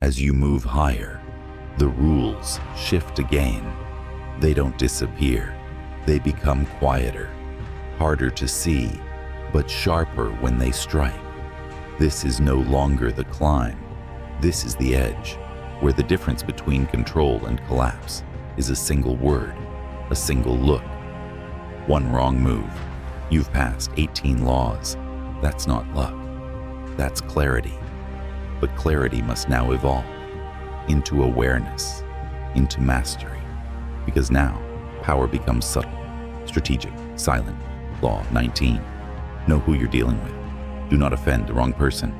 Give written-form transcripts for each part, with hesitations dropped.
As you move higher, the rules shift again. They don't disappear. They become quieter, harder to see, but sharper when they strike. This is no longer the climb. This is the edge, where the difference between control and collapse is a single word, a single look. One wrong move. You've passed 18 laws. That's not luck. That's clarity. But clarity must now evolve into awareness, into mastery. Because now, power becomes subtle, strategic, silent. Law 19. Know who you're dealing with. Do not offend the wrong person.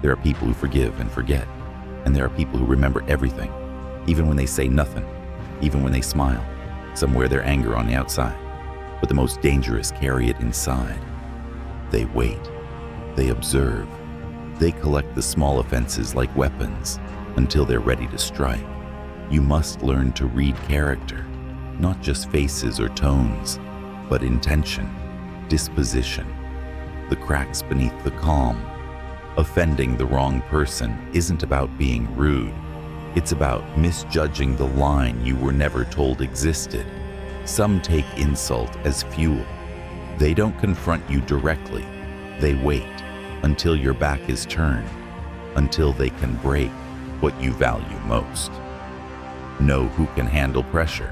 There are people who forgive and forget. And there are people who remember everything, even when they say nothing, even when they smile. Some wear their anger on the outside, but the most dangerous carry it inside. They wait. They observe. They collect the small offenses like weapons until they're ready to strike. You must learn to read character, not just faces or tones, but intention, disposition, the cracks beneath the calm. Offending the wrong person isn't about being rude. It's about misjudging the line you were never told existed. Some take insult as fuel. They don't confront you directly. They wait until your back is turned, until they can break what you value most. Know who can handle pressure,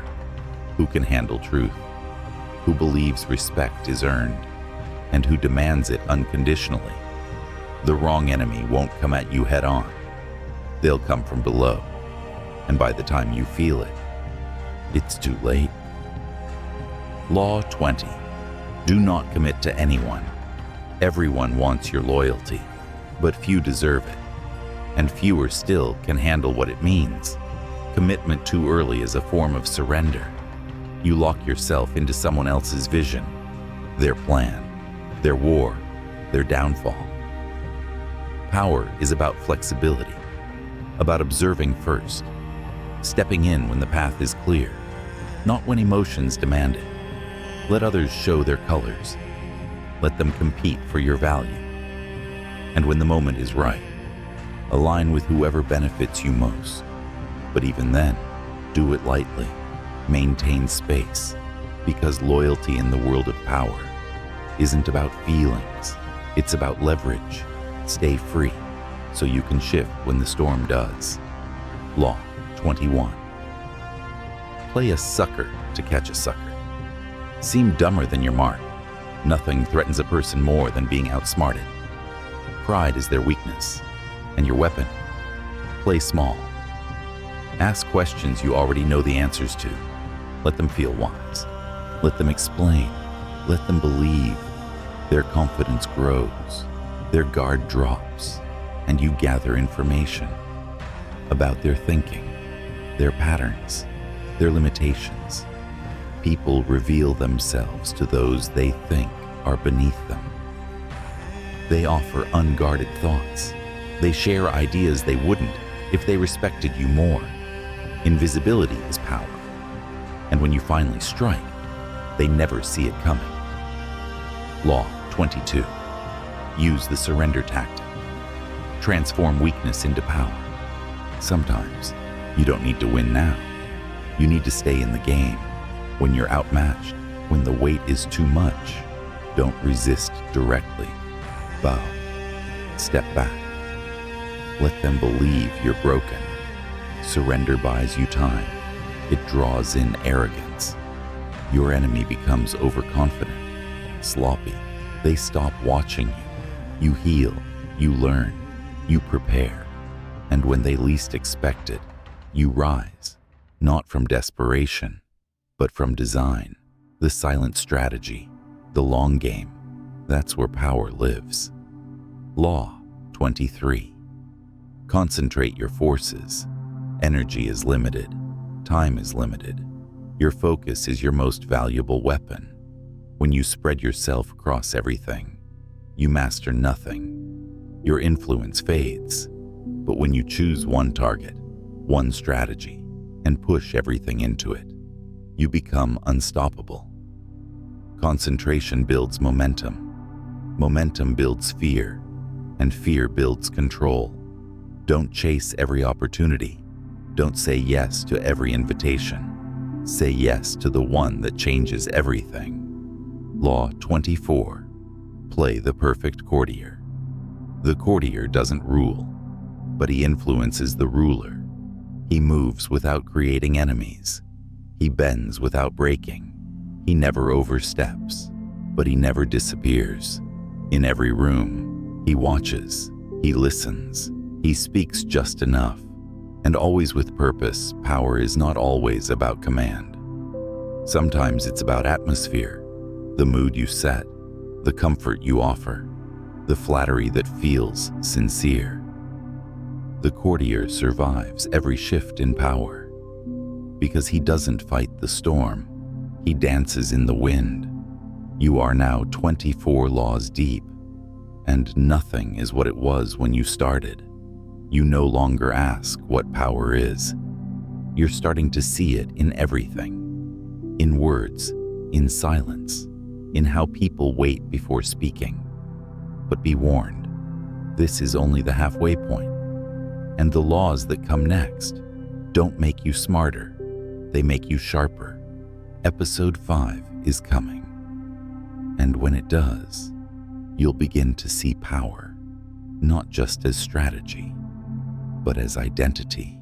who can handle truth, who believes respect is earned, and who demands it unconditionally. The wrong enemy won't come at you head on. They'll come from below, and by the time you feel it, it's too late. Law 20. Do not commit to anyone. Everyone wants your loyalty, but few deserve it, and fewer still can handle what it means. Commitment too early is a form of surrender. You lock yourself into someone else's vision, their plan, their war, their downfall. Power is about flexibility, about observing first, stepping in when the path is clear, not when emotions demand it. Let others show their colors. Let them compete for your value. And when the moment is right, align with whoever benefits you most. But even then, do it lightly. Maintain space, because loyalty in the world of power isn't about feelings. It's about leverage. Stay free, so you can shift when the storm does. Law 21. Play a sucker to catch a sucker. Seem dumber than your mark. Nothing threatens a person more than being outsmarted. Pride is their weakness, and your weapon. Play small. Ask questions you already know the answers to. Let them feel wise. Let them explain. Let them believe. Their confidence grows. Their guard drops, and you gather information about their thinking, their patterns, their limitations. People reveal themselves to those they think are beneath them. They offer unguarded thoughts. They share ideas they wouldn't if they respected you more. Invisibility is power. And when you finally strike, they never see it coming. Law 22. Use the surrender tactic. Transform weakness into power. Sometimes you don't need to win now. You need to stay in the game. When you're outmatched, when the weight is too much, don't resist directly. Bow. Step back. Let them believe you're broken. Surrender buys you time. It draws in arrogance. Your enemy becomes overconfident, sloppy. They stop watching you. You heal, you learn, you prepare. And when they least expect it, you rise, not from desperation, but from design, the silent strategy, the long game. That's where power lives. Law 23. Concentrate your forces. Energy is limited. Time is limited. Your focus is your most valuable weapon. When you spread yourself across everything, you master nothing. Your influence fades. But when you choose one target, one strategy, and push everything into it, you become unstoppable. Concentration builds momentum. Momentum builds fear, and fear builds control. Don't chase every opportunity. Don't say yes to every invitation. Say yes to the one that changes everything. Law 24. Play the perfect courtier. The courtier doesn't rule, but he influences the ruler. He moves without creating enemies. He bends without breaking. He never oversteps, but he never disappears. In every room, he watches, he listens, he speaks just enough. And always with purpose. Power is not always about command. Sometimes it's about atmosphere, the mood you set, the comfort you offer, the flattery that feels sincere. The courtier survives every shift in power because he doesn't fight the storm, he dances in the wind. You are now 24 laws deep, and nothing is what it was when you started. You no longer ask what power is. You're starting to see it in everything. In words, in silence, in how people wait before speaking. But be warned, this is only the halfway point. And the laws that come next don't make you smarter, they make you sharper. Episode 5 is coming. And when it does, you'll begin to see power, not just as strategy, but as identity.